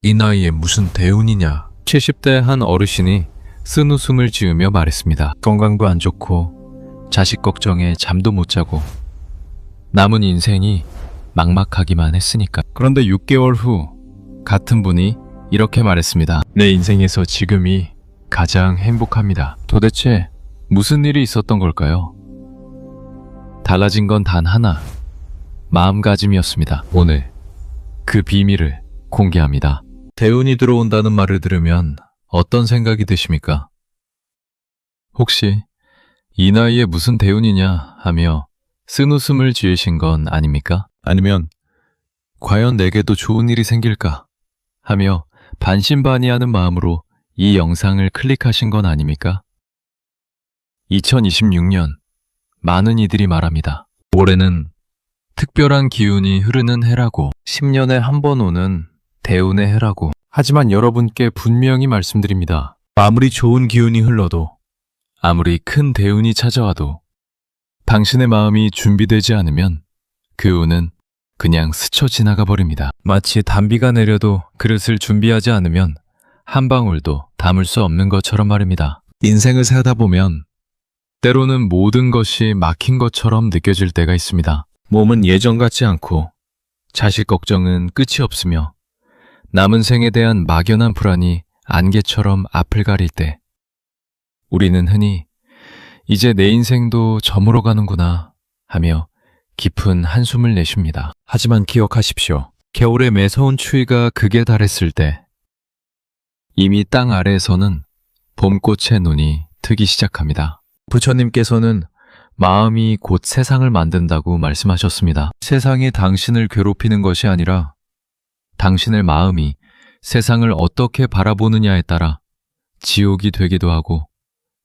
이 나이에 무슨 대운이냐. 70대 한 어르신이 쓴웃음을 지으며 말했습니다. 건강도 안 좋고 자식 걱정에 잠도 못 자고 남은 인생이 막막하기만 했으니까. 그런데 6개월 후 같은 분이 이렇게 말했습니다. 내 인생에서 지금이 가장 행복합니다. 도대체 무슨 일이 있었던 걸까요? 달라진 건 단 하나, 마음가짐이었습니다. 오늘 그 비밀을 공개합니다. 대운이 들어온다는 말을 들으면 어떤 생각이 드십니까? 혹시 이 나이에 무슨 대운이냐 하며 쓴웃음을 지으신 건 아닙니까? 아니면 과연 내게도 좋은 일이 생길까 하며 반신반의하는 마음으로 이 영상을 클릭하신 건 아닙니까? 2026년 많은 이들이 말합니다. 올해는 특별한 기운이 흐르는 해라고, 10년에 한 번 오는 대운의 해라고. 하지만 여러분께 분명히 말씀드립니다. 아무리 좋은 기운이 흘러도, 아무리 큰 대운이 찾아와도 당신의 마음이 준비되지 않으면 그 운은 그냥 스쳐 지나가 버립니다. 마치 단비가 내려도 그릇을 준비하지 않으면 한 방울도 담을 수 없는 것처럼 말입니다. 인생을 살다 보면 때로는 모든 것이 막힌 것처럼 느껴질 때가 있습니다. 몸은 예전 같지 않고 자식 걱정은 끝이 없으며 남은 생에 대한 막연한 불안이 안개처럼 앞을 가릴 때 우리는 흔히 이제 내 인생도 저물어 가는구나 하며 깊은 한숨을 내쉽니다. 하지만 기억하십시오. 겨울의 매서운 추위가 극에 달했을 때 이미 땅 아래에서는 봄꽃의 눈이 트기 시작합니다. 부처님께서는 마음이 곧 세상을 만든다고 말씀하셨습니다. 세상이 당신을 괴롭히는 것이 아니라 당신의 마음이 세상을 어떻게 바라보느냐에 따라 지옥이 되기도 하고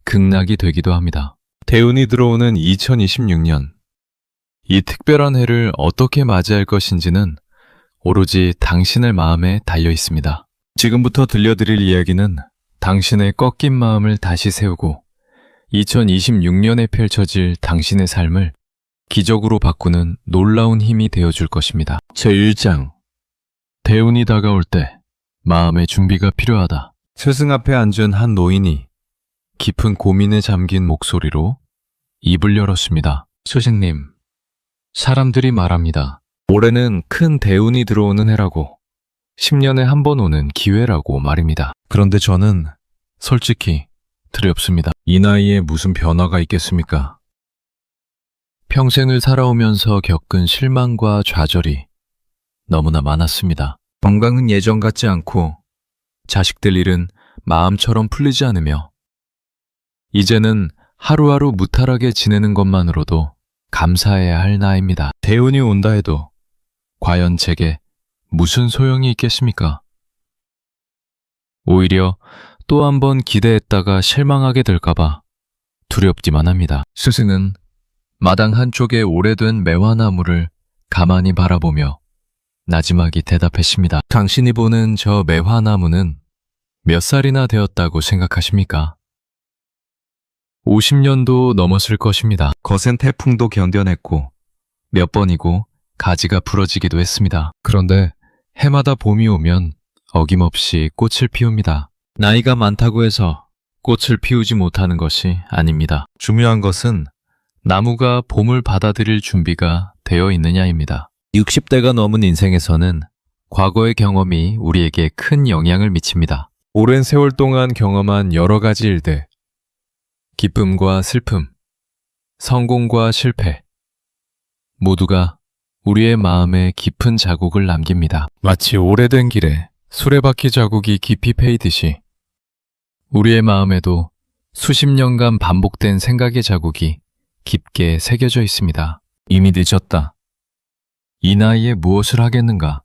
극락이 되기도 합니다. 대운이 들어오는 2026년, 이 특별한 해를 어떻게 맞이할 것인지는 오로지 당신의 마음에 달려 있습니다. 지금부터 들려드릴 이야기는 당신의 꺾인 마음을 다시 세우고 2026년에 펼쳐질 당신의 삶을 기적으로 바꾸는 놀라운 힘이 되어줄 것입니다. 제1장, 대운이 다가올 때 마음의 준비가 필요하다. 스승 앞에 앉은 한 노인이 깊은 고민에 잠긴 목소리로 입을 열었습니다. 스승님, 사람들이 말합니다. 올해는 큰 대운이 들어오는 해라고, 10년에 한 번 오는 기회라고 말입니다. 그런데 저는 솔직히 두렵습니다. 이 나이에 무슨 변화가 있겠습니까? 평생을 살아오면서 겪은 실망과 좌절이 너무나 많았습니다. 건강은 예전 같지 않고 자식들 일은 마음처럼 풀리지 않으며 이제는 하루하루 무탈하게 지내는 것만으로도 감사해야 할 나이입니다. 대운이 온다 해도 과연 제게 무슨 소용이 있겠습니까? 오히려 또 한 번 기대했다가 실망하게 될까봐 두렵기만 합니다. 스승은 마당 한쪽에 오래된 매화나무를 가만히 바라보며 나지막이 대답했습니다. 당신이 보는 저 매화나무는 몇 살이나 되었다고 생각하십니까? 50년도 넘었을 것입니다. 거센 태풍도 견뎌냈고 몇 번이고 가지가 부러지기도 했습니다. 그런데 해마다 봄이 오면 어김없이 꽃을 피웁니다. 나이가 많다고 해서 꽃을 피우지 못하는 것이 아닙니다. 중요한 것은 나무가 봄을 받아들일 준비가 되어 있느냐입니다. 60대가 넘은 인생에서는 과거의 경험이 우리에게 큰 영향을 미칩니다. 오랜 세월 동안 경험한 여러 가지 일들, 기쁨과 슬픔, 성공과 실패, 모두가 우리의 마음에 깊은 자국을 남깁니다. 마치 오래된 길에 수레바퀴 자국이 깊이 패이듯이 우리의 마음에도 수십 년간 반복된 생각의 자국이 깊게 새겨져 있습니다. 이미 늦었다. 이 나이에 무엇을 하겠는가?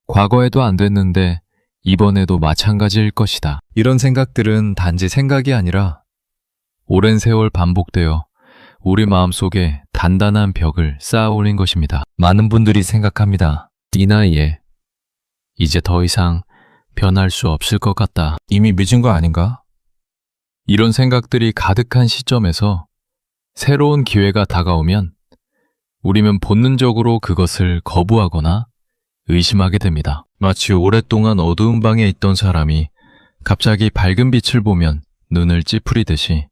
과거에도 안 됐는데 이번에도 마찬가지일 것이다. 이런 생각들은 단지 생각이 아니라 오랜 세월 반복되어 우리 마음속에 단단한 벽을 쌓아 올린 것입니다. 많은 분들이 생각합니다. 이 나이에 이제 더 이상 변할 수 없을 것 같다. 이미 늦은 거 아닌가? 이런 생각들이 가득한 시점에서 새로운 기회가 다가오면 우리는 본능적으로 그것을 거부하거나 의심하게 됩니다. 마치 오랫동안 어두운 방에 있던 사람이 갑자기 밝은 빛을 보면 눈을 찌푸리듯이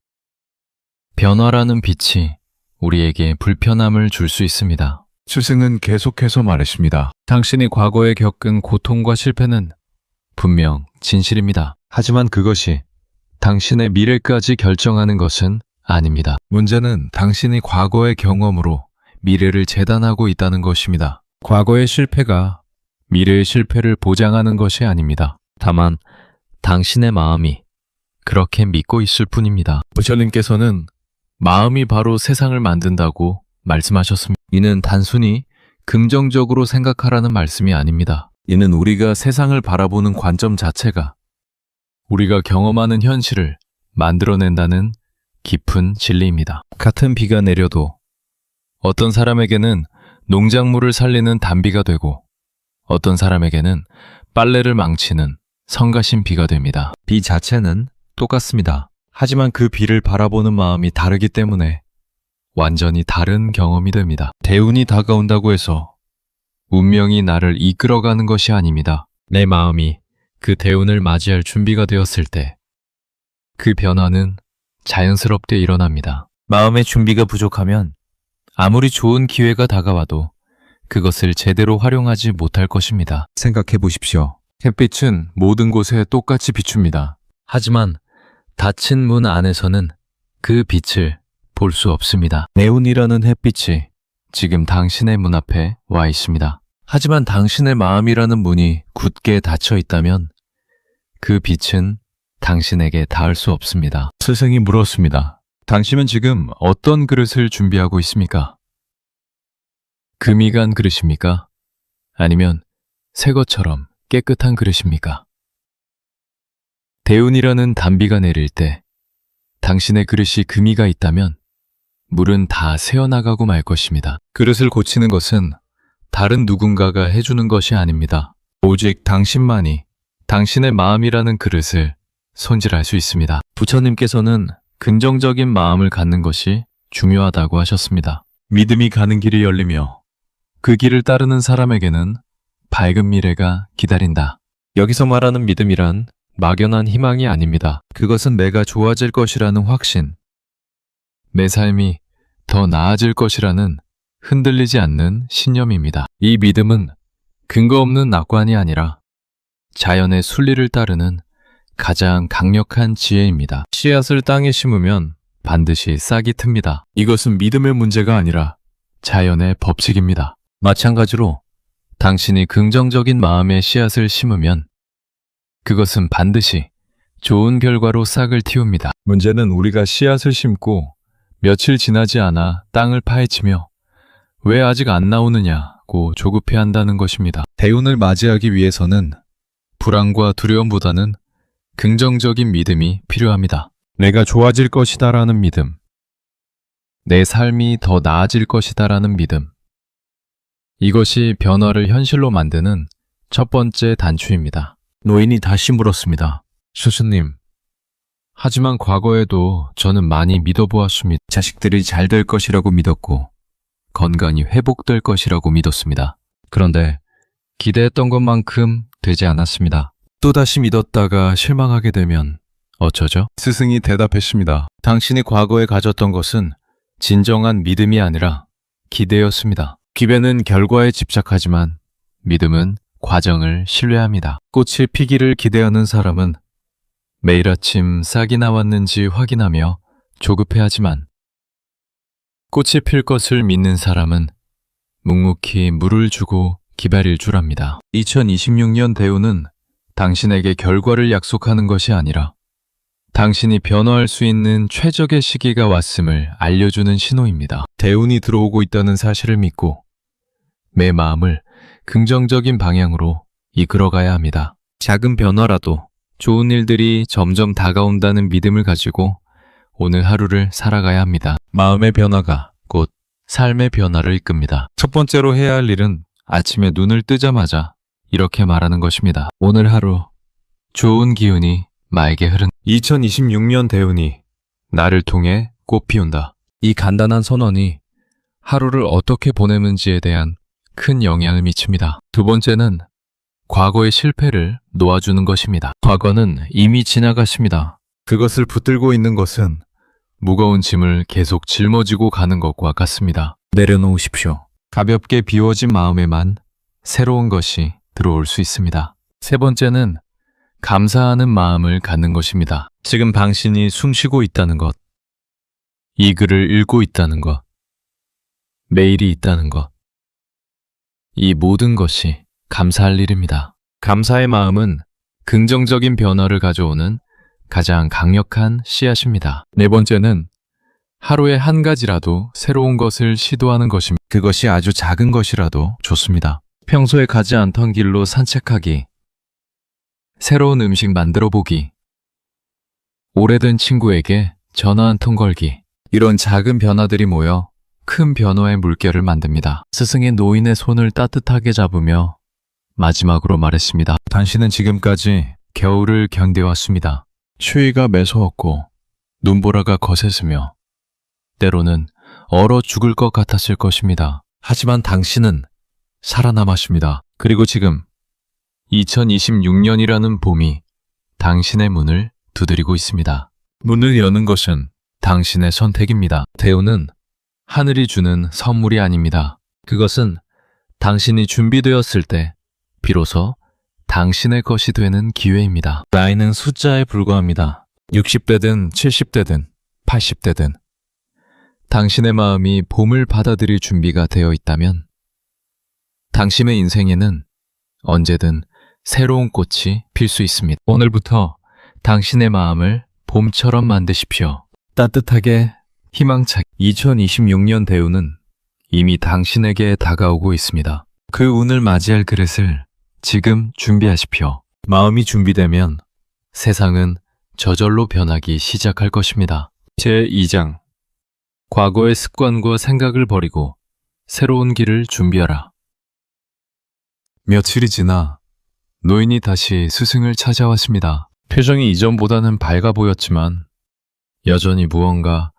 변화라는 빛이 우리에게 불편함을 줄 수 있습니다. 스승은 계속해서 말했습니다. 당신이 과거에 겪은 고통과 실패는 분명 진실입니다. 하지만 그것이 당신의 미래까지 결정하는 것은 아닙니다. 문제는 당신이 과거의 경험으로 미래를 재단하고 있다는 것입니다. 과거의 실패가 미래의 실패를 보장하는 것이 아닙니다. 다만 당신의 마음이 그렇게 믿고 있을 뿐입니다. 부처님께서는 마음이 바로 세상을 만든다고 말씀하셨습니다. 이는 단순히 긍정적으로 생각하라는 말씀이 아닙니다. 이는 우리가 세상을 바라보는 관점 자체가 우리가 경험하는 현실을 만들어낸다는 깊은 진리입니다. 같은 비가 내려도 어떤 사람에게는 농작물을 살리는 단비가 되고 어떤 사람에게는 빨래를 망치는 성가신 비가 됩니다. 비 자체는 똑같습니다. 하지만 그 비를 바라보는 마음이 다르기 때문에 완전히 다른 경험이 됩니다. 대운이 다가온다고 해서 운명이 나를 이끌어가는 것이 아닙니다. 내 마음이 그 대운을 맞이할 준비가 되었을 때 그 변화는 자연스럽게 일어납니다. 마음의 준비가 부족하면 아무리 좋은 기회가 다가와도 그것을 제대로 활용하지 못할 것입니다. 생각해 보십시오. 햇빛은 모든 곳에 똑같이 비춥니다. 하지만 닫힌 문 안에서는 그 빛을 볼 수 없습니다. 내운이라는 햇빛이 지금 당신의 문 앞에 와 있습니다. 하지만 당신의 마음이라는 문이 굳게 닫혀 있다면 그 빛은 당신에게 닿을 수 없습니다. 스승이 물었습니다. 당신은 지금 어떤 그릇을 준비하고 있습니까? 금이 간 그릇입니까? 아니면 새 것처럼 깨끗한 그릇입니까? 대운이라는 단비가 내릴 때 당신의 그릇이 금이가 있다면 물은 다 새어나가고 말 것입니다. 그릇을 고치는 것은 다른 누군가가 해주는 것이 아닙니다. 오직 당신만이 당신의 마음이라는 그릇을 손질할 수 있습니다. 부처님께서는 긍정적인 마음을 갖는 것이 중요하다고 하셨습니다. 믿음이 가는 길이 열리며 그 길을 따르는 사람에게는 밝은 미래가 기다린다. 여기서 말하는 믿음이란 막연한 희망이 아닙니다. 그것은 내가 좋아질 것이라는 확신, 내 삶이 더 나아질 것이라는 흔들리지 않는 신념입니다. 이 믿음은 근거 없는 낙관이 아니라 자연의 순리를 따르는 가장 강력한 지혜입니다. 씨앗을 땅에 심으면 반드시 싹이 틉니다. 이것은 믿음의 문제가 아니라 자연의 법칙입니다. 마찬가지로 당신이 긍정적인 마음의 씨앗을 심으면 그것은 반드시 좋은 결과로 싹을 틔웁니다. 문제는 우리가 씨앗을 심고 며칠 지나지 않아 땅을 파헤치며 왜 아직 안 나오느냐고 조급해한다는 것입니다. 대운을 맞이하기 위해서는 불안과 두려움보다는 긍정적인 믿음이 필요합니다. 내가 좋아질 것이다라는 믿음, 내 삶이 더 나아질 것이다라는 믿음. 이것이 변화를 현실로 만드는 첫 번째 단추입니다. 노인이 다시 물었습니다. 스승님, 하지만 과거에도 저는 많이 믿어보았습니다. 자식들이 잘 될 것이라고 믿었고 건강이 회복될 것이라고 믿었습니다. 그런데 기대했던 것만큼 되지 않았습니다. 또다시 믿었다가 실망하게 되면 어쩌죠? 스승이 대답했습니다. 당신이 과거에 가졌던 것은 진정한 믿음이 아니라 기대였습니다. 기대는 결과에 집착하지만 믿음은 과정을 신뢰합니다. 꽃이 피기를 기대하는 사람은 매일 아침 싹이 나왔는지 확인하며 조급해하지만 꽃이 필 것을 믿는 사람은 묵묵히 물을 주고 기다릴 줄 압니다. 2026년 대운은 당신에게 결과를 약속하는 것이 아니라 당신이 변화할 수 있는 최적의 시기가 왔음을 알려주는 신호입니다. 대운이 들어오고 있다는 사실을 믿고 내 마음을 긍정적인 방향으로 이끌어가야 합니다. 작은 변화라도 좋은 일들이 점점 다가온다는 믿음을 가지고 오늘 하루를 살아가야 합니다. 마음의 변화가 곧 삶의 변화를 이끕니다. 첫 번째로 해야 할 일은 아침에 눈을 뜨자마자 이렇게 말하는 것입니다. 오늘 하루 좋은 기운이 나에게 흐른 2026년 대운이 나를 통해 꽃 피운다. 이 간단한 선언이 하루를 어떻게 보내는지에 대한 큰 영향을 미칩니다. 두 번째는 과거의 실패를 놓아주는 것입니다. 과거는 이미 지나갔습니다. 그것을 붙들고 있는 것은 무거운 짐을 계속 짊어지고 가는 것과 같습니다. 내려놓으십시오. 가볍게 비워진 마음에만 새로운 것이 들어올 수 있습니다. 세 번째는 감사하는 마음을 갖는 것입니다. 지금 당신이 숨쉬고 있다는 것, 이 글을 읽고 있다는 것, 메일이 있다는 것, 이 모든 것이 감사할 일입니다. 감사의 마음은 긍정적인 변화를 가져오는 가장 강력한 씨앗입니다. 네 번째는 하루에 한 가지라도 새로운 것을 시도하는 것입니다. 그것이 아주 작은 것이라도 좋습니다. 평소에 가지 않던 길로 산책하기, 새로운 음식 만들어 보기, 오래된 친구에게 전화 한 통 걸기, 이런 작은 변화들이 모여 큰 변화의 물결을 만듭니다. 스승의 노인의 손을 따뜻하게 잡으며 마지막으로 말했습니다. 당신은 지금까지 겨울을 견뎌왔습니다. 추위가 매서웠고 눈보라가 거셌으며 때로는 얼어 죽을 것 같았을 것입니다. 하지만 당신은 살아남았습니다. 그리고 지금 2026년이라는 봄이 당신의 문을 두드리고 있습니다. 문을 여는 것은 당신의 선택입니다. 대우는 하늘이 주는 선물이 아닙니다. 그것은 당신이 준비되었을 때 비로소 당신의 것이 되는 기회입니다. 나이는 숫자에 불과합니다. 60대든 70대든 80대든 당신의 마음이 봄을 받아들일 준비가 되어 있다면 당신의 인생에는 언제든 새로운 꽃이 필 수 있습니다. 오늘부터 당신의 마음을 봄처럼 만드십시오. 따뜻하게 희망차게 2026년 대우는 이미 당신에게 다가오고 있습니다. 그 운을 맞이할 그릇을 지금 준비하십시오. 마음이 준비되면 세상은 저절로 변하기 시작할 것입니다. 제2장 과거의 습관과 생각을 버리고 새로운 길을 준비하라. 며칠이 지나 노인이 다시 스승을 찾아왔습니다. 표정이 이전보다는 밝아 보였지만 여전히 무언가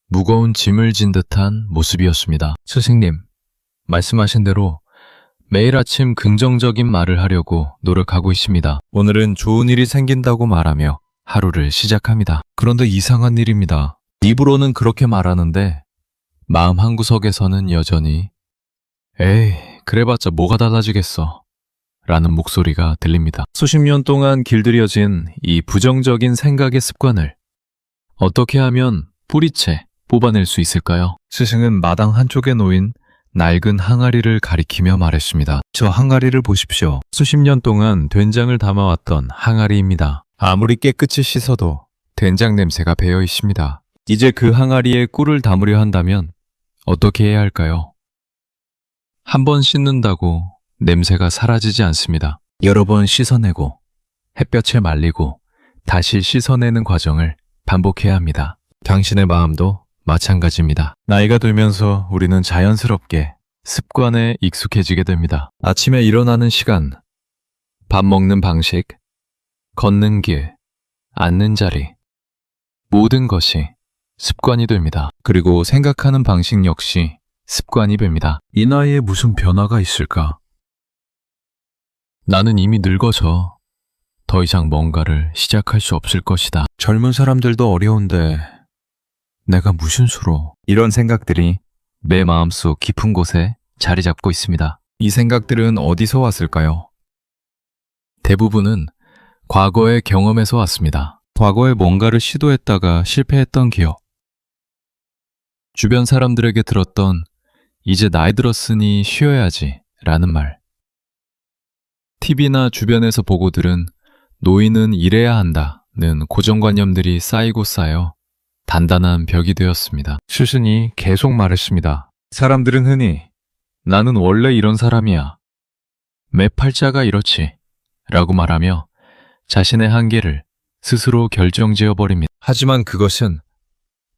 무거운 짐을 진 듯한 모습이었습니다. 스승님, 말씀하신 대로 매일 아침 긍정적인 말을 하려고 노력하고 있습니다. 오늘은 좋은 일이 생긴다고 말하며 하루를 시작합니다. 그런데 이상한 일입니다. 입으로는 그렇게 말하는데 마음 한구석에서는 여전히 에이, 그래봤자 뭐가 달라지겠어 라는 목소리가 들립니다. 수십 년 동안 길들여진 이 부정적인 생각의 습관을 어떻게 하면 뿌리채 뽑아낼 수 있을까요? 스승은 마당 한쪽에 놓인 낡은 항아리를 가리키며 말했습니다. 저 항아리를 보십시오. 수십 년 동안 된장을 담아왔던 항아리입니다. 아무리 깨끗이 씻어도 된장 냄새가 배어 있습니다. 이제 그 항아리에 꿀을 담으려 한다면 어떻게 해야 할까요? 한 번 씻는다고 냄새가 사라지지 않습니다. 여러 번 씻어내고 햇볕에 말리고 다시 씻어내는 과정을 반복해야 합니다. 당신의 마음도 마찬가지입니다. 나이가 들면서 우리는 자연스럽게 습관에 익숙해지게 됩니다. 아침에 일어나는 시간, 밥 먹는 방식, 걷는 길, 앉는 자리, 모든 것이 습관이 됩니다. 그리고 생각하는 방식 역시 습관이 됩니다. 이 나이에 무슨 변화가 있을까? 나는 이미 늙어서 더 이상 뭔가를 시작할 수 없을 것이다. 젊은 사람들도 어려운데 내가 무슨 수로? 이런 생각들이 내 마음속 깊은 곳에 자리 잡고 있습니다. 이 생각들은 어디서 왔을까요? 대부분은 과거의 경험에서 왔습니다. 과거에 뭔가를 시도했다가 실패했던 기억. 주변 사람들에게 들었던 이제 나이 들었으니 쉬어야지 라는 말. TV나 주변에서 보고 들은 노인은 일해야 한다는 고정관념들이 쌓이고 쌓여 단단한 벽이 되었습니다. 스승이 계속 말했습니다. 사람들은 흔히 나는 원래 이런 사람이야. 매 팔자가 이렇지 라고 말하며 자신의 한계를 스스로 결정지어버립니다. 하지만 그것은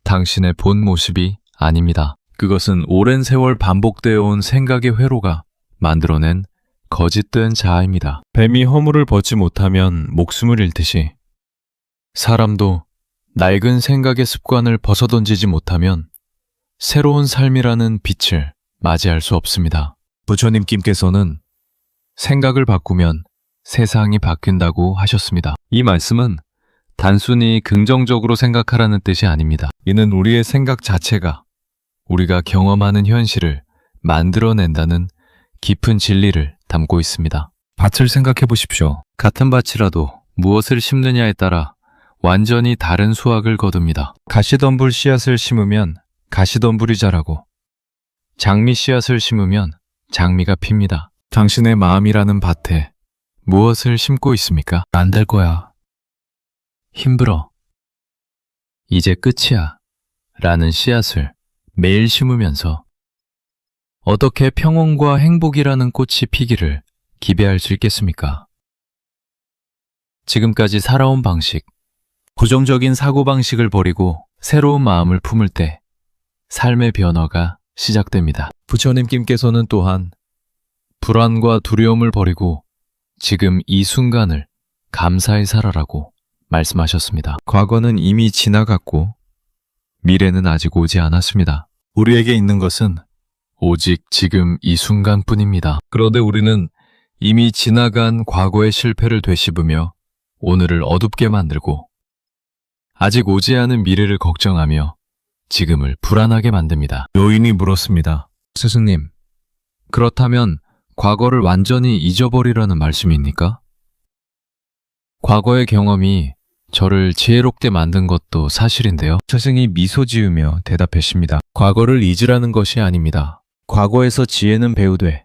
당신의 본 모습이 아닙니다. 그것은 오랜 세월 반복되어 온 생각의 회로가 만들어낸 거짓된 자아입니다. 뱀이 허물을 벗지 못하면 목숨을 잃듯이 사람도 낡은 생각의 습관을 벗어던지지 못하면 새로운 삶이라는 빛을 맞이할 수 없습니다. 부처님께서는 생각을 바꾸면 세상이 바뀐다고 하셨습니다. 이 말씀은 단순히 긍정적으로 생각하라는 뜻이 아닙니다. 이는 우리의 생각 자체가 우리가 경험하는 현실을 만들어낸다는 깊은 진리를 담고 있습니다. 밭을 생각해 보십시오. 같은 밭이라도 무엇을 심느냐에 따라 완전히 다른 수확을 거둡니다. 가시덤불 씨앗을 심으면 가시덤불이 자라고 장미 씨앗을 심으면 장미가 핍니다. 당신의 마음이라는 밭에 무엇을 심고 있습니까? 안 될 거야. 힘들어. 이제 끝이야. 라는 씨앗을 매일 심으면서 어떻게 평온과 행복이라는 꽃이 피기를 기대할 수 있겠습니까? 지금까지 살아온 방식, 부정적인 사고방식을 버리고 새로운 마음을 품을 때 삶의 변화가 시작됩니다. 부처님께서는 또한 불안과 두려움을 버리고 지금 이 순간을 감사히 살아라고 말씀하셨습니다. 과거는 이미 지나갔고 미래는 아직 오지 않았습니다. 우리에게 있는 것은 오직 지금 이 순간뿐입니다. 그런데 우리는 이미 지나간 과거의 실패를 되씹으며 오늘을 어둡게 만들고 아직 오지 않은 미래를 걱정하며 지금을 불안하게 만듭니다. 요인이 물었습니다. 스승님, 그렇다면 과거를 완전히 잊어버리라는 말씀입니까? 과거의 경험이 저를 지혜롭게 만든 것도 사실인데요. 스승이 미소 지으며 대답했습니다. 과거를 잊으라는 것이 아닙니다. 과거에서 지혜는 배우되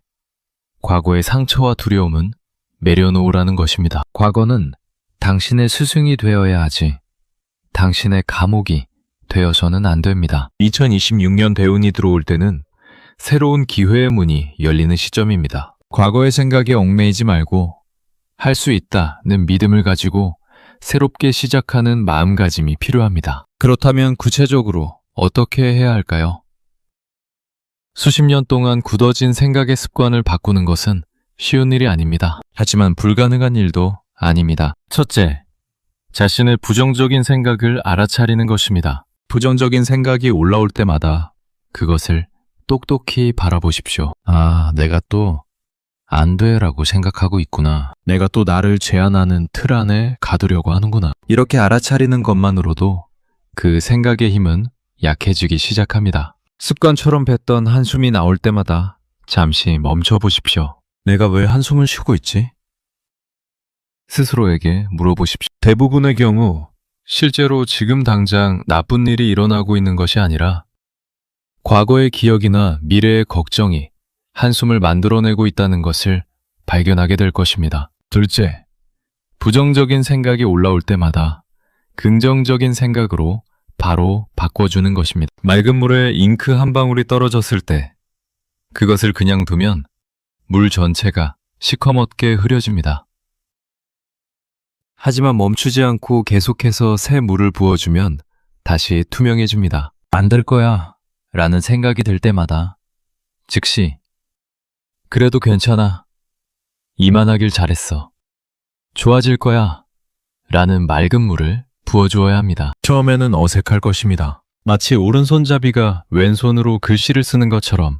과거의 상처와 두려움은 내려놓으라는 것입니다. 과거는 당신의 스승이 되어야 하지 당신의 감옥이 되어서는 안 됩니다. 2026년 대운이 들어올 때는 새로운 기회의 문이 열리는 시점입니다. 과거의 생각에 얽매이지 말고 할 수 있다는 믿음을 가지고 새롭게 시작하는 마음가짐이 필요합니다. 그렇다면 구체적으로 어떻게 해야 할까요? 수십 년 동안 굳어진 생각의 습관을 바꾸는 것은 쉬운 일이 아닙니다. 하지만 불가능한 일도 아닙니다. 첫째, 자신의 부정적인 생각을 알아차리는 것입니다. 부정적인 생각이 올라올 때마다 그것을 똑똑히 바라보십시오. 아, 내가 또 안 돼라고 생각하고 있구나. 내가 또 나를 제한하는 틀 안에 가두려고 하는구나. 이렇게 알아차리는 것만으로도 그 생각의 힘은 약해지기 시작합니다. 습관처럼 뱉던 한숨이 나올 때마다 잠시 멈춰 보십시오. 내가 왜 한숨을 쉬고 있지? 스스로에게 물어보십시오. 대부분의 경우 실제로 지금 당장 나쁜 일이 일어나고 있는 것이 아니라 과거의 기억이나 미래의 걱정이 한숨을 만들어내고 있다는 것을 발견하게 될 것입니다. 둘째, 부정적인 생각이 올라올 때마다 긍정적인 생각으로 바로 바꿔주는 것입니다. 맑은 물에 잉크 한 방울이 떨어졌을 때 그것을 그냥 두면 물 전체가 시커멓게 흐려집니다. 하지만 멈추지 않고 계속해서 새 물을 부어주면 다시 투명해집니다. 안 될 거야 라는 생각이 들 때마다 즉시 그래도 괜찮아. 이만하길 잘했어. 좋아질 거야. 라는 맑은 물을 부어주어야 합니다. 처음에는 어색할 것입니다. 마치 오른손잡이가 왼손으로 글씨를 쓰는 것처럼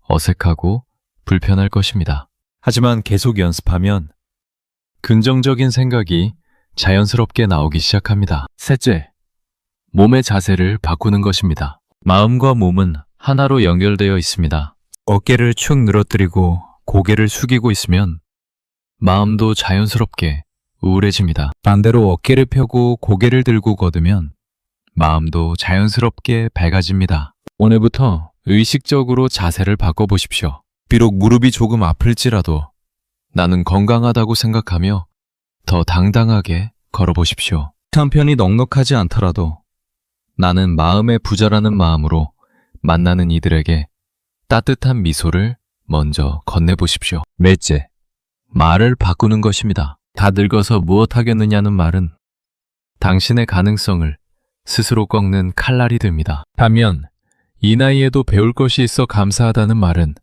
어색하고 불편할 것입니다. 하지만 계속 연습하면 긍정적인 생각이 자연스럽게 나오기 시작합니다. 셋째, 몸의 자세를 바꾸는 것입니다. 마음과 몸은 하나로 연결되어 있습니다. 어깨를 축 늘어뜨리고 고개를 숙이고 있으면 마음도 자연스럽게 우울해집니다. 반대로 어깨를 펴고 고개를 들고 걷으면 마음도 자연스럽게 밝아집니다. 오늘부터 의식적으로 자세를 바꿔보십시오. 비록 무릎이 조금 아플지라도 나는 건강하다고 생각하며 더 당당하게 걸어보십시오. 한편이 넉넉하지 않더라도 나는 마음의 부자라는 마음으로 만나는 이들에게 따뜻한 미소를 먼저 건네보십시오. 넷째, 말을 바꾸는 것입니다. 다 늙어서 무엇 하겠느냐는 말은 당신의 가능성을 스스로 꺾는 칼날이 됩니다. 반면 이 나이에도 배울 것이 있어 감사하다는 말은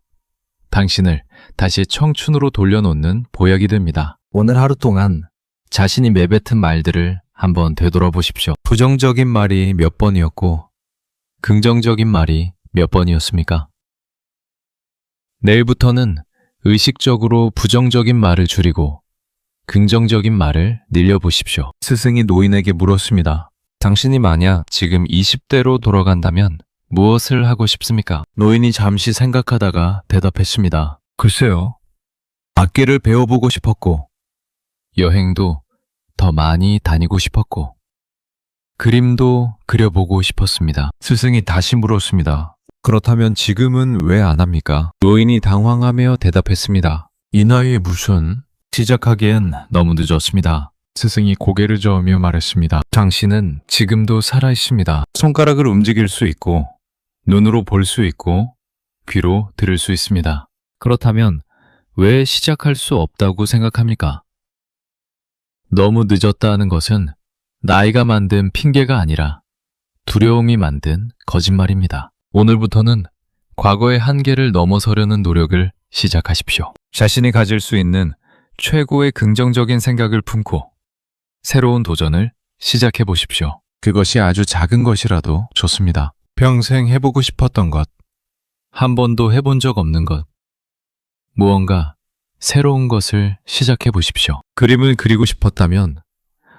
당신을 다시 청춘으로 돌려놓는 보약이 됩니다. 오늘 하루 동안 자신이 내뱉은 말들을 한번 되돌아보십시오. 부정적인 말이 몇 번이었고 긍정적인 말이 몇 번이었습니까? 내일부터는 의식적으로 부정적인 말을 줄이고 긍정적인 말을 늘려보십시오. 스승이 노인에게 물었습니다. 당신이 만약 지금 20대로 돌아간다면 무엇을 하고 싶습니까? 노인이 잠시 생각하다가 대답했습니다. 글쎄요. 악기를 배워보고 싶었고, 여행도 더 많이 다니고 싶었고, 그림도 그려보고 싶었습니다. 스승이 다시 물었습니다. 그렇다면 지금은 왜 안 합니까? 노인이 당황하며 대답했습니다. 이 나이에 무슨... 시작하기엔 너무 늦었습니다. 스승이 고개를 저으며 말했습니다. 당신은 지금도 살아있습니다. 손가락을 움직일 수 있고, 눈으로 볼 수 있고, 귀로 들을 수 있습니다. 그렇다면 왜 시작할 수 없다고 생각합니까? 너무 늦었다는 것은 나이가 만든 핑계가 아니라 두려움이 만든 거짓말입니다. 오늘부터는 과거의 한계를 넘어서려는 노력을 시작하십시오. 자신이 가질 수 있는 최고의 긍정적인 생각을 품고 새로운 도전을 시작해 보십시오. 그것이 아주 작은 것이라도 좋습니다. 평생 해보고 싶었던 것, 한 번도 해본 적 없는 것, 무언가 새로운 것을 시작해 보십시오. 그림을 그리고 싶었다면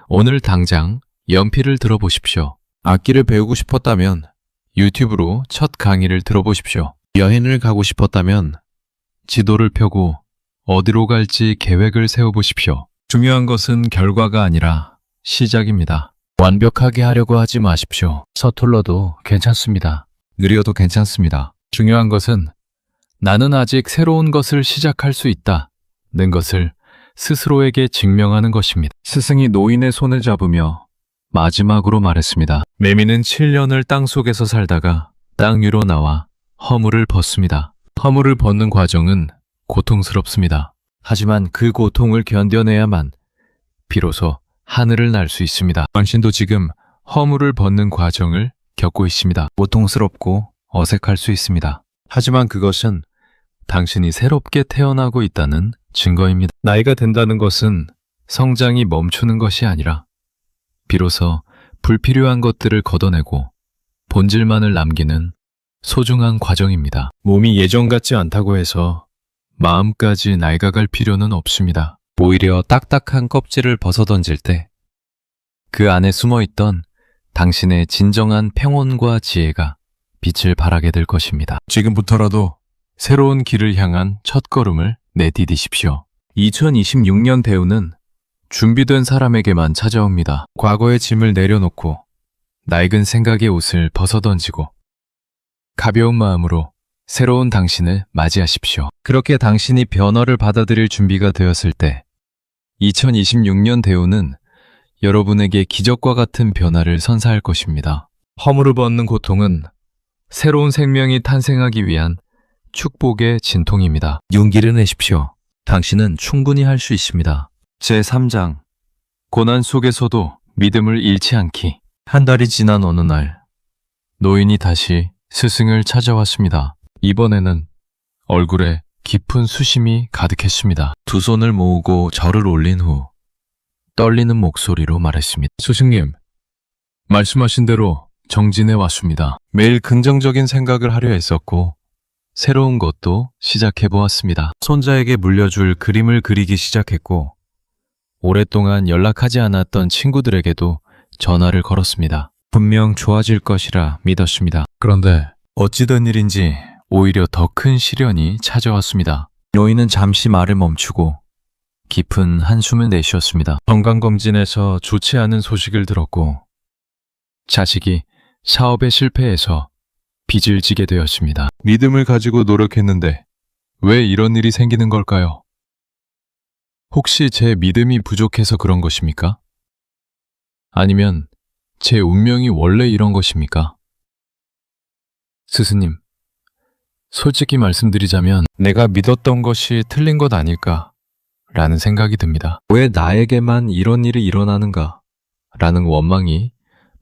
오늘 당장 연필을 들어보십시오. 악기를 배우고 싶었다면 유튜브로 첫 강의를 들어보십시오. 여행을 가고 싶었다면 지도를 펴고 어디로 갈지 계획을 세워보십시오. 중요한 것은 결과가 아니라 시작입니다. 완벽하게 하려고 하지 마십시오. 서툴러도 괜찮습니다. 느려도 괜찮습니다. 중요한 것은 나는 아직 새로운 것을 시작할 수 있다는 것을 스스로에게 증명하는 것입니다. 스승이 노인의 손을 잡으며 마지막으로 말했습니다. 매미는 7년을 땅속에서 살다가 땅 위로 나와 허물을 벗습니다. 허물을 벗는 과정은 고통스럽습니다. 하지만 그 고통을 견뎌내야만 비로소 하늘을 날 수 있습니다. 당신도 지금 허물을 벗는 과정을 겪고 있습니다. 고통스럽고 어색할 수 있습니다. 하지만 그것은 당신이 새롭게 태어나고 있다는 증거입니다. 나이가 든다는 것은 성장이 멈추는 것이 아니라 비로소 불필요한 것들을 걷어내고 본질만을 남기는 소중한 과정입니다. 몸이 예전 같지 않다고 해서 마음까지 낡아갈 필요는 없습니다. 오히려 딱딱한 껍질을 벗어던질 때 그 안에 숨어있던 당신의 진정한 평온과 지혜가 빛을 발하게 될 것입니다. 지금부터라도 새로운 길을 향한 첫걸음을 내디디십시오. 2026년 대우는 준비된 사람에게만 찾아옵니다. 과거의 짐을 내려놓고 낡은 생각의 옷을 벗어던지고 가벼운 마음으로 새로운 당신을 맞이하십시오. 그렇게 당신이 변화를 받아들일 준비가 되었을 때 2026년 대우는 여러분에게 기적과 같은 변화를 선사할 것입니다. 허물을 벗는 고통은 새로운 생명이 탄생하기 위한 축복의 진통입니다. 용기를 내십시오. 당신은 충분히 할 수 있습니다. 제3장 고난 속에서도 믿음을 잃지 않기. 한 달이 지난 어느 날 노인이 다시 스승을 찾아왔습니다. 이번에는 얼굴에 깊은 수심이 가득했습니다. 두 손을 모으고 절을 올린 후 떨리는 목소리로 말했습니다. 스승님, 말씀하신 대로 정진해 왔습니다. 매일 긍정적인 생각을 하려 했었고 새로운 것도 시작해 보았습니다. 손자에게 물려줄 그림을 그리기 시작했고 오랫동안 연락하지 않았던 친구들에게도 전화를 걸었습니다. 분명 좋아질 것이라 믿었습니다. 그런데 어찌된 일인지 오히려 더 큰 시련이 찾아왔습니다. 노인은 잠시 말을 멈추고 깊은 한숨을 내쉬었습니다. 건강검진에서 좋지 않은 소식을 들었고 자식이 사업에 실패해서 빚을 지게 되었습니다. 믿음을 가지고 노력했는데 왜 이런 일이 생기는 걸까요? 혹시 제 믿음이 부족해서 그런 것입니까? 아니면 제 운명이 원래 이런 것입니까? 스승님, 솔직히 말씀드리자면 내가 믿었던 것이 틀린 것 아닐까 라는 생각이 듭니다. 왜 나에게만 이런 일이 일어나는가 라는 원망이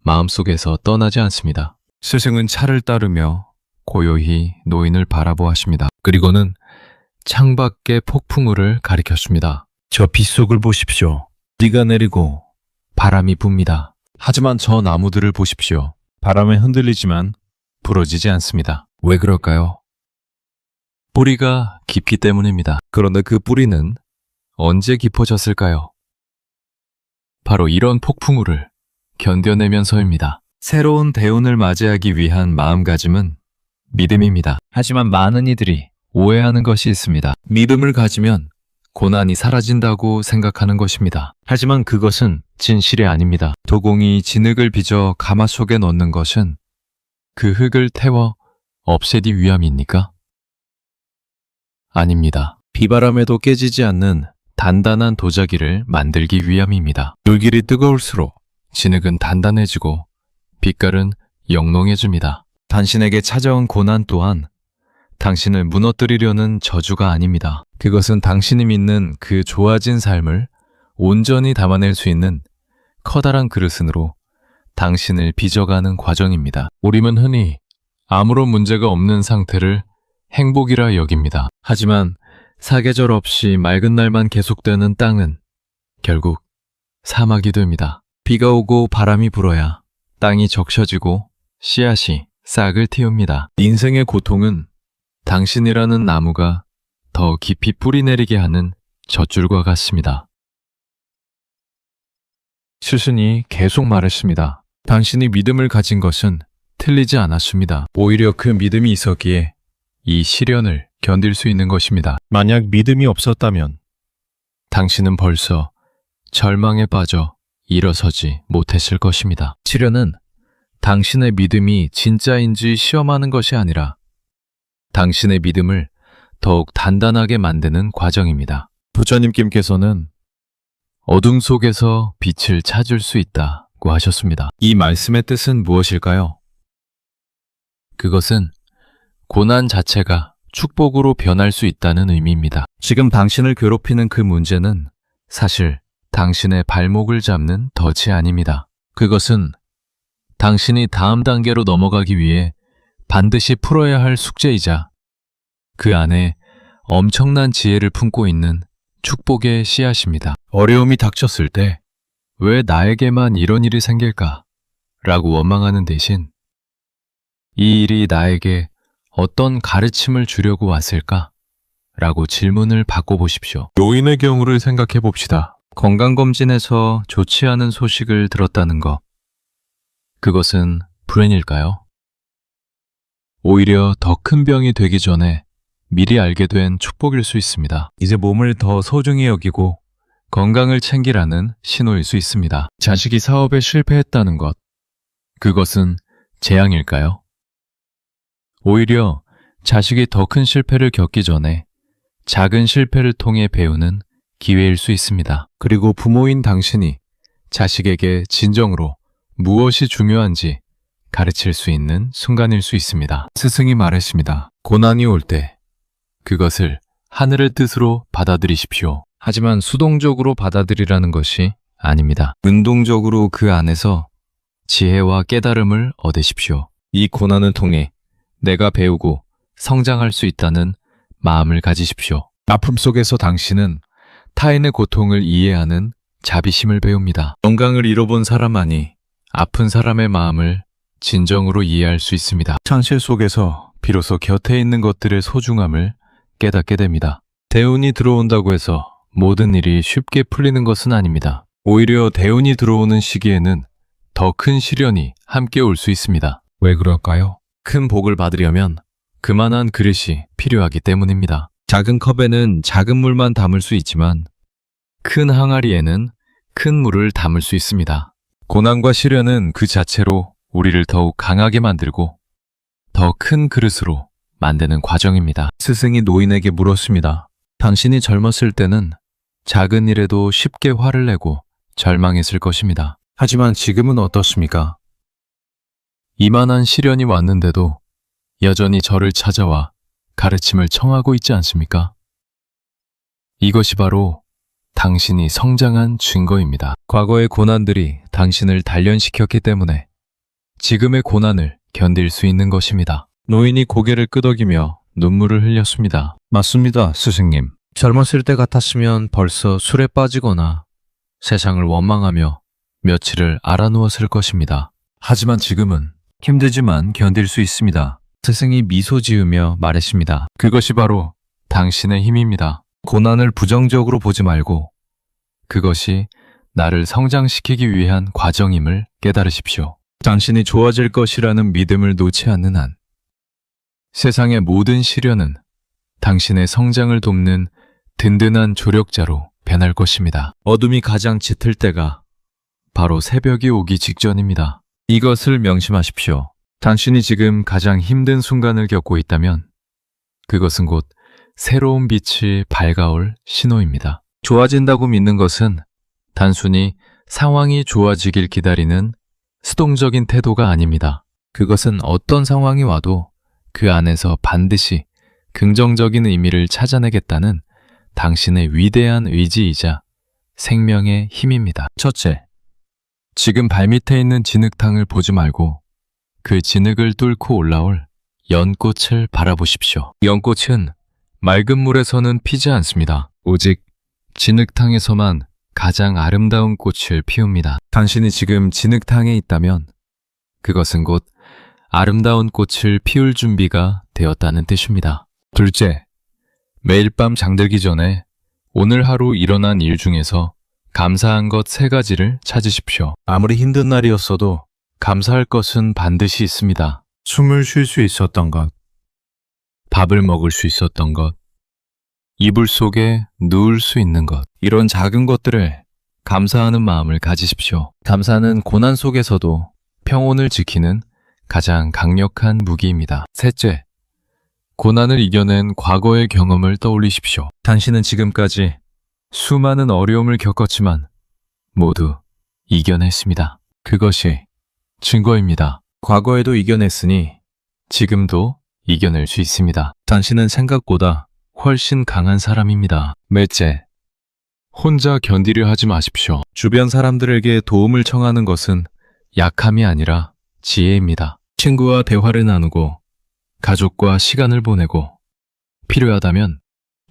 마음속에서 떠나지 않습니다. 스승은 차를 따르며 고요히 노인을 바라보았습니다. 그리고는 창밖의 폭풍우를 가리켰습니다. 저 빗속을 보십시오. 비가 내리고 바람이 붑니다. 하지만 저 나무들을 보십시오. 바람에 흔들리지만 부러지지 않습니다. 왜 그럴까요? 뿌리가 깊기 때문입니다. 그런데 그 뿌리는 언제 깊어졌을까요? 바로 이런 폭풍우를 견뎌내면서입니다. 새로운 대운을 맞이하기 위한 마음가짐은 믿음입니다. 하지만 많은 이들이 오해하는 것이 있습니다. 믿음을 가지면 고난이 사라진다고 생각하는 것입니다. 하지만 그것은 진실이 아닙니다. 도공이 진흙을 빚어 가마 속에 넣는 것은 그 흙을 태워 없애기 위함입니까? 아닙니다. 비바람에도 깨지지 않는 단단한 도자기를 만들기 위함입니다. 물길이 뜨거울수록 진흙은 단단해지고 빛깔은 영롱해집니다. 당신에게 찾아온 고난 또한 당신을 무너뜨리려는 저주가 아닙니다. 그것은 당신이 믿는 그 좋아진 삶을 온전히 담아낼 수 있는 커다란 그릇으로 당신을 빚어가는 과정입니다. 우리는 흔히 아무런 문제가 없는 상태를 행복이라 여깁니다. 하지만 사계절 없이 맑은 날만 계속되는 땅은 결국 사막이 됩니다. 비가 오고 바람이 불어야 땅이 적셔지고 씨앗이 싹을 틔웁니다. 인생의 고통은 당신이라는 나무가 더 깊이 뿌리 내리게 하는 젖줄과 같습니다. 스승이 계속 말했습니다. 당신이 믿음을 가진 것은 틀리지 않았습니다. 오히려 그 믿음이 있었기에 이 시련을 견딜 수 있는 것입니다. 만약 믿음이 없었다면 당신은 벌써 절망에 빠져 일어서지 못했을 것입니다. 시련은 당신의 믿음이 진짜인지 시험하는 것이 아니라 당신의 믿음을 더욱 단단하게 만드는 과정입니다. 부처님께서는 어둠 속에서 빛을 찾을 수 있다고 하셨습니다. 이 말씀의 뜻은 무엇일까요? 그것은 고난 자체가 축복으로 변할 수 있다는 의미입니다. 지금 당신을 괴롭히는 그 문제는 사실 당신의 발목을 잡는 덫이 아닙니다. 그것은 당신이 다음 단계로 넘어가기 위해 반드시 풀어야 할 숙제이자 그 안에 엄청난 지혜를 품고 있는 축복의 씨앗입니다. 어려움이 닥쳤을 때 왜 나에게만 이런 일이 생길까? 라고 원망하는 대신 이 일이 나에게 어떤 가르침을 주려고 왔을까? 라고 질문을 바꿔보십시오. 노인의 경우를 생각해 봅시다. 건강검진에서 좋지 않은 소식을 들었다는 것. 그것은 불행일까요? 오히려 더 큰 병이 되기 전에 미리 알게 된 축복일 수 있습니다. 이제 몸을 더 소중히 여기고 건강을 챙기라는 신호일 수 있습니다. 자식이 사업에 실패했다는 것. 그것은 재앙일까요? 오히려 자식이 더 큰 실패를 겪기 전에 작은 실패를 통해 배우는 기회일 수 있습니다. 그리고 부모인 당신이 자식에게 진정으로 무엇이 중요한지 가르칠 수 있는 순간일 수 있습니다. 스승이 말했습니다. 고난이 올 때 그것을 하늘의 뜻으로 받아들이십시오. 하지만 수동적으로 받아들이라는 것이 아닙니다. 능동적으로 그 안에서 지혜와 깨달음을 얻으십시오. 이 고난을 통해 내가 배우고 성장할 수 있다는 마음을 가지십시오. 아픔 속에서 당신은 타인의 고통을 이해하는 자비심을 배웁니다. 건강을 잃어본 사람만이 아픈 사람의 마음을 진정으로 이해할 수 있습니다. 현실 속에서 비로소 곁에 있는 것들의 소중함을 깨닫게 됩니다. 대운이 들어온다고 해서 모든 일이 쉽게 풀리는 것은 아닙니다. 오히려 대운이 들어오는 시기에는 더 큰 시련이 함께 올 수 있습니다. 왜 그럴까요? 큰 복을 받으려면 그만한 그릇이 필요하기 때문입니다. 작은 컵에는 작은 물만 담을 수 있지만 큰 항아리에는 큰 물을 담을 수 있습니다. 고난과 시련은 그 자체로 우리를 더욱 강하게 만들고 더 큰 그릇으로 만드는 과정입니다. 스승이 노인에게 물었습니다. 당신이 젊었을 때는 작은 일에도 쉽게 화를 내고 절망했을 것입니다. 하지만 지금은 어떻습니까? 이만한 시련이 왔는데도 여전히 저를 찾아와 가르침을 청하고 있지 않습니까? 이것이 바로 당신이 성장한 증거입니다. 과거의 고난들이 당신을 단련시켰기 때문에 지금의 고난을 견딜 수 있는 것입니다. 노인이 고개를 끄덕이며 눈물을 흘렸습니다. 맞습니다, 스승님. 젊었을 때 같았으면 벌써 술에 빠지거나 세상을 원망하며 며칠을 알아누웠을 것입니다. 하지만 지금은 힘들지만 견딜 수 있습니다. 스승이 미소 지으며 말했습니다. 그것이 바로 당신의 힘입니다. 고난을 부정적으로 보지 말고 그것이 나를 성장시키기 위한 과정임을 깨달으십시오. 당신이 좋아질 것이라는 믿음을 놓지 않는 한 세상의 모든 시련은 당신의 성장을 돕는 든든한 조력자로 변할 것입니다. 어둠이 가장 짙을 때가 바로 새벽이 오기 직전입니다. 이것을 명심하십시오. 당신이 지금 가장 힘든 순간을 겪고 있다면 그것은 곧 새로운 빛이 밝아올 신호입니다. 좋아진다고 믿는 것은 단순히 상황이 좋아지길 기다리는 수동적인 태도가 아닙니다. 그것은 어떤 상황이 와도 그 안에서 반드시 긍정적인 의미를 찾아내겠다는 당신의 위대한 의지이자 생명의 힘입니다. 첫째, 지금 발밑에 있는 진흙탕을 보지 말고 그 진흙을 뚫고 올라올 연꽃을 바라보십시오. 연꽃은 맑은 물에서는 피지 않습니다. 오직 진흙탕에서만 가장 아름다운 꽃을 피웁니다. 당신이 지금 진흙탕에 있다면 그것은 곧 아름다운 꽃을 피울 준비가 되었다는 뜻입니다. 둘째, 매일 밤 잠들기 전에 오늘 하루 일어난 일 중에서 감사한 것 3가지를 찾으십시오. 아무리 힘든 날이었어도 감사할 것은 반드시 있습니다. 숨을 쉴 수 있었던 것, 밥을 먹을 수 있었던 것, 이불 속에 누울 수 있는 것, 이런 작은 것들을 감사하는 마음을 가지십시오. 감사는 고난 속에서도 평온을 지키는 가장 강력한 무기입니다. 셋째, 고난을 이겨낸 과거의 경험을 떠올리십시오. 당신은 지금까지 수많은 어려움을 겪었지만 모두 이겨냈습니다. 그것이 증거입니다. 과거에도 이겨냈으니 지금도 이겨낼 수 있습니다. 당신은 생각보다 훨씬 강한 사람입니다. 넷째, 혼자 견디려 하지 마십시오. 주변 사람들에게 도움을 청하는 것은 약함이 아니라 지혜입니다. 친구와 대화를 나누고 가족과 시간을 보내고 필요하다면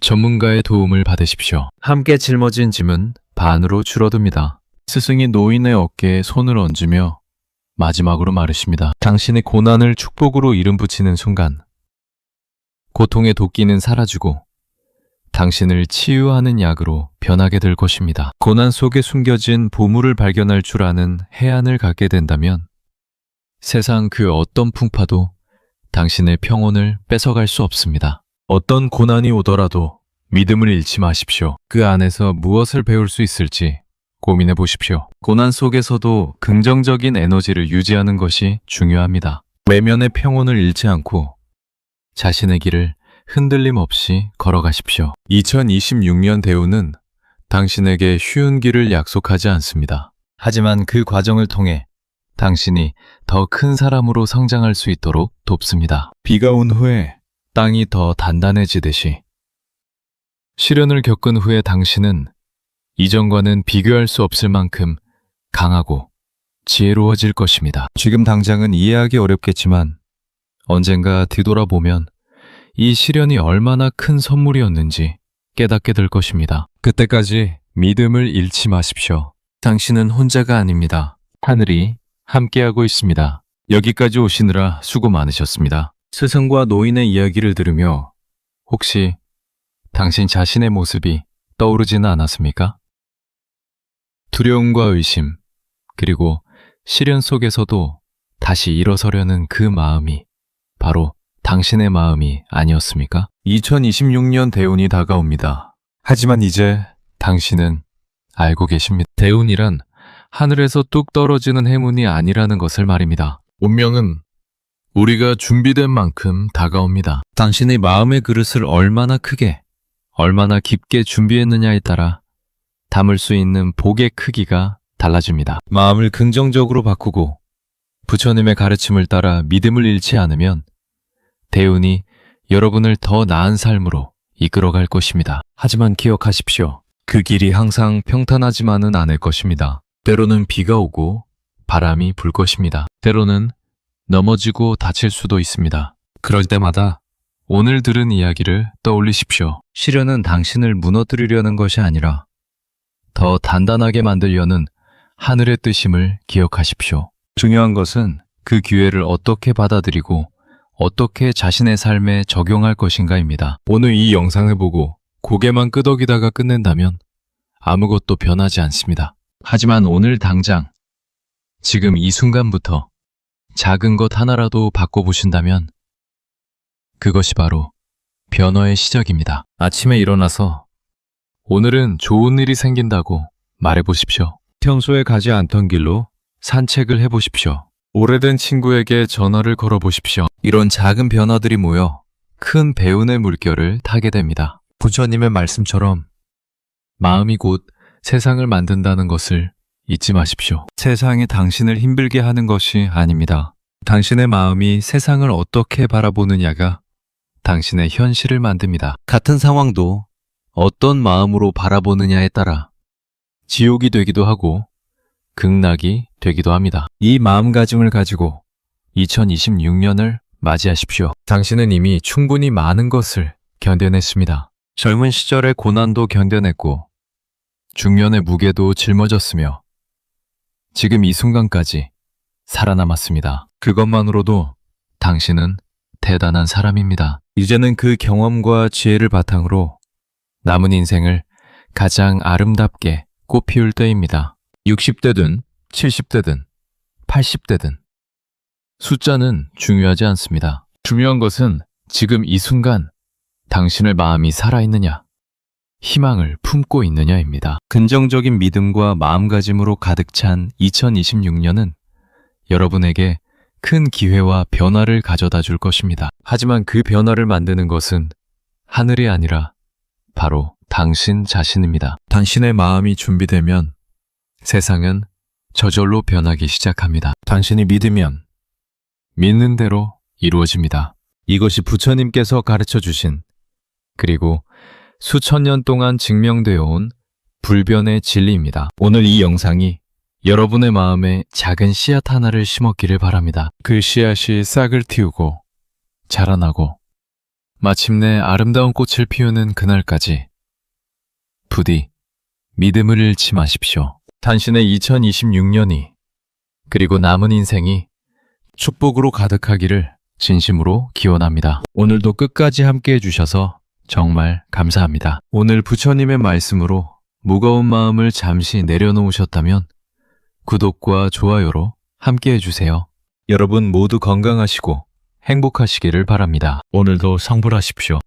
전문가의 도움을 받으십시오. 함께 짊어진 짐은 반으로 줄어듭니다. 스승이 노인의 어깨에 손을 얹으며 마지막으로 말하십니다. 당신의 고난을 축복으로 이름 붙이는 순간 고통의 도끼는 사라지고 당신을 치유하는 약으로 변하게 될 것입니다. 고난 속에 숨겨진 보물을 발견할 줄 아는 해안을 갖게 된다면 세상 그 어떤 풍파도 당신의 평온을 뺏어갈 수 없습니다. 어떤 고난이 오더라도 믿음을 잃지 마십시오. 그 안에서 무엇을 배울 수 있을지 고민해 보십시오. 고난 속에서도 긍정적인 에너지를 유지하는 것이 중요합니다. 내면의 평온을 잃지 않고 자신의 길을 흔들림 없이 걸어가십시오. 2026년 대우는 당신에게 쉬운 길을 약속하지 않습니다. 하지만 그 과정을 통해 당신이 더 큰 사람으로 성장할 수 있도록 돕습니다. 비가 온 후에 땅이 더 단단해지듯이 시련을 겪은 후에 당신은 이전과는 비교할 수 없을 만큼 강하고 지혜로워질 것입니다. 지금 당장은 이해하기 어렵겠지만 언젠가 뒤돌아보면 이 시련이 얼마나 큰 선물이었는지 깨닫게 될 것입니다. 그때까지 믿음을 잃지 마십시오. 당신은 혼자가 아닙니다. 하늘이 함께하고 있습니다. 여기까지 오시느라 수고 많으셨습니다. 스승과 노인의 이야기를 들으며 혹시 당신 자신의 모습이 떠오르지는 않았습니까? 두려움과 의심, 그리고 시련 속에서도 다시 일어서려는 그 마음이 바로 당신의 마음이 아니었습니까? 2026년 대운이 다가옵니다. 하지만 이제 당신은 알고 계십니다. 대운이란 하늘에서 뚝 떨어지는 행운이 아니라는 것을 말입니다. 운명은 우리가 준비된 만큼 다가옵니다. 당신의 마음의 그릇을 얼마나 크게, 얼마나 깊게 준비했느냐에 따라 담을 수 있는 복의 크기가 달라집니다. 마음을 긍정적으로 바꾸고 부처님의 가르침을 따라 믿음을 잃지 않으면 대운이 여러분을 더 나은 삶으로 이끌어갈 것입니다. 하지만 기억하십시오. 그 길이 항상 평탄하지만은 않을 것입니다. 때로는 비가 오고 바람이 불 것입니다. 때로는 넘어지고 다칠 수도 있습니다. 그럴 때마다 오늘 들은 이야기를 떠올리십시오. 시련은 당신을 무너뜨리려는 것이 아니라 더 단단하게 만들려는 하늘의 뜻임을 기억하십시오. 중요한 것은 그 기회를 어떻게 받아들이고 어떻게 자신의 삶에 적용할 것인가입니다. 오늘 이 영상을 보고 고개만 끄덕이다가 끝낸다면 아무것도 변하지 않습니다. 하지만 오늘 당장, 지금 이 순간부터 작은 것 하나라도 바꿔보신다면 그것이 바로 변화의 시작입니다. 아침에 일어나서 오늘은 좋은 일이 생긴다고 말해보십시오. 평소에 가지 않던 길로 산책을 해보십시오. 오래된 친구에게 전화를 걸어보십시오. 이런 작은 변화들이 모여 큰 배운의 물결을 타게 됩니다. 부처님의 말씀처럼 마음이 곧 세상을 만든다는 것을 잊지 마십시오. 세상이 당신을 힘들게 하는 것이 아닙니다. 당신의 마음이 세상을 어떻게 바라보느냐가 당신의 현실을 만듭니다. 같은 상황도 어떤 마음으로 바라보느냐에 따라 지옥이 되기도 하고 극락이 되기도 합니다. 이 마음가짐을 가지고 2026년을 맞이하십시오. 당신은 이미 충분히 많은 것을 견뎌냈습니다. 젊은 시절의 고난도 견뎌냈고 중년의 무게도 짊어졌으며 지금 이 순간까지 살아남았습니다. 그것만으로도 당신은 대단한 사람입니다. 이제는 그 경험과 지혜를 바탕으로 남은 인생을 가장 아름답게 꽃피울 때입니다. 60대든 70대든 80대든 숫자는 중요하지 않습니다. 중요한 것은 지금 이 순간 당신의 마음이 살아있느냐, 희망을 품고 있느냐입니다. 긍정적인 믿음과 마음가짐으로 가득 찬 2026년은 여러분에게 큰 기회와 변화를 가져다 줄 것입니다. 하지만 그 변화를 만드는 것은 하늘이 아니라 바로 당신 자신입니다. 당신의 마음이 준비되면 세상은 저절로 변하기 시작합니다. 당신이 믿으면 믿는 대로 이루어집니다. 이것이 부처님께서 가르쳐 주신 그리고 수천 년 동안 증명되어 온 불변의 진리입니다. 오늘 이 영상이 여러분의 마음에 작은 씨앗 하나를 심었기를 바랍니다. 그 씨앗이 싹을 틔우고 자라나고 마침내 아름다운 꽃을 피우는 그날까지 부디 믿음을 잃지 마십시오. 당신의 2026년이 그리고 남은 인생이 축복으로 가득하기를 진심으로 기원합니다. 오늘도 끝까지 함께 해주셔서 정말 감사합니다. 오늘 부처님의 말씀으로 무거운 마음을 잠시 내려놓으셨다면 구독과 좋아요로 함께 해주세요. 여러분 모두 건강하시고 행복하시기를 바랍니다. 오늘도 성불하십시오.